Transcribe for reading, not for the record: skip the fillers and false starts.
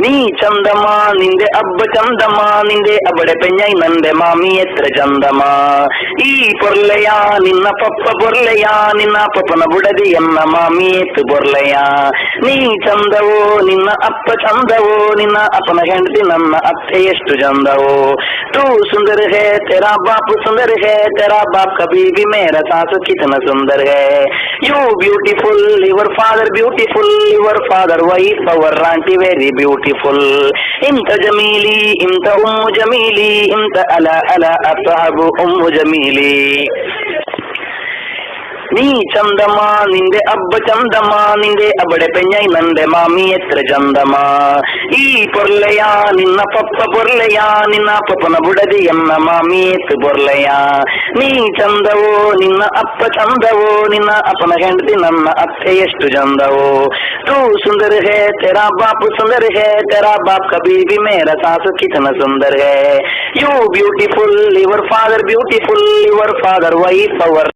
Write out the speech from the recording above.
ನೀ ಚಂದಮ ನಿಂದೆ ಅಬ್ಬ ಚಂದಮ ನಿಂದೆ ಅಬಡೆ ಪೆಂಜೈ ನಂದೆ ಮಾಮಿ ಎತ್ರ ಚಂದಮ ಈ ಪೊರ್ಲೆಯ ನಿನ್ನ ಪಪ್ಪ ಬೊರ್ಲೆಯ ನಿನ್ನ ಪಪ್ಪನ ಬುಡದಿ ಎನ್ನ ಮಾಮಿ ಎತ್ತು ಬೊರ್ಲೆಯ ನೀ ಚಂದವೋ ನಿನ್ನ ಅಪ್ಪ ಚಂದವೋ ನಿನ್ನ ಅಪ್ಪನ ಹೆಂಡತಿ ನನ್ನ ಅತ್ತೆ ಎಷ್ಟು ಚಂದವೋ तू सुंदर है तेरा बाप सुंदर है तेरा बाप कभी भी मेरा सासू कितना सुंदर है you beautiful your father wife our aunty very beautiful इंत जमीली इंत उम्मु जमीली इंत अला अला असहाबु उम्मु जमीली ನೀ ಚಂದಮ ನಿಂದೆ ಅಬ್ಬ ಚಂದಮ ನಿಂದೆ ಅಬಡೆ ಪೆಂಜೈ ನಂದೆ ಮಾಮಿ ಎತ್ರ ಚಂದಮ ಈ ಪೊರ್ಲೆಯ ನಿನ್ನ ಪಪ್ಪ ಬೊರ್ಲೆಯ ನಿನ್ನ ಪಪ್ಪನ ಬುಡದಿ ಎನ್ನ ಮಾಮಿ ಎತ್ತು ಬೊರ್ಲೆಯ ನೀ ಚಂದವೋ ನಿನ್ನ ಅಪ್ಪ ಚಂದವೋ ನಿನ್ನ ಅಪ್ಪನ ಹೆಂಡತಿ ನನ್ನ ಅತ್ತೆ ಎಷ್ಟು ಚಂದವೋ ತೂ ಸುಂದರ ಹೇ ತೆರಾ ಬಾಪ್ ಸುಂದರ ಹೇ ತೆರಾ ಬಾಪ್ ಕಭಿ ಭಿ ಮೇರಾ ಸಾಸು ಕಿತನ ಸುಂದರ ಹೇ you beautiful your father wife hour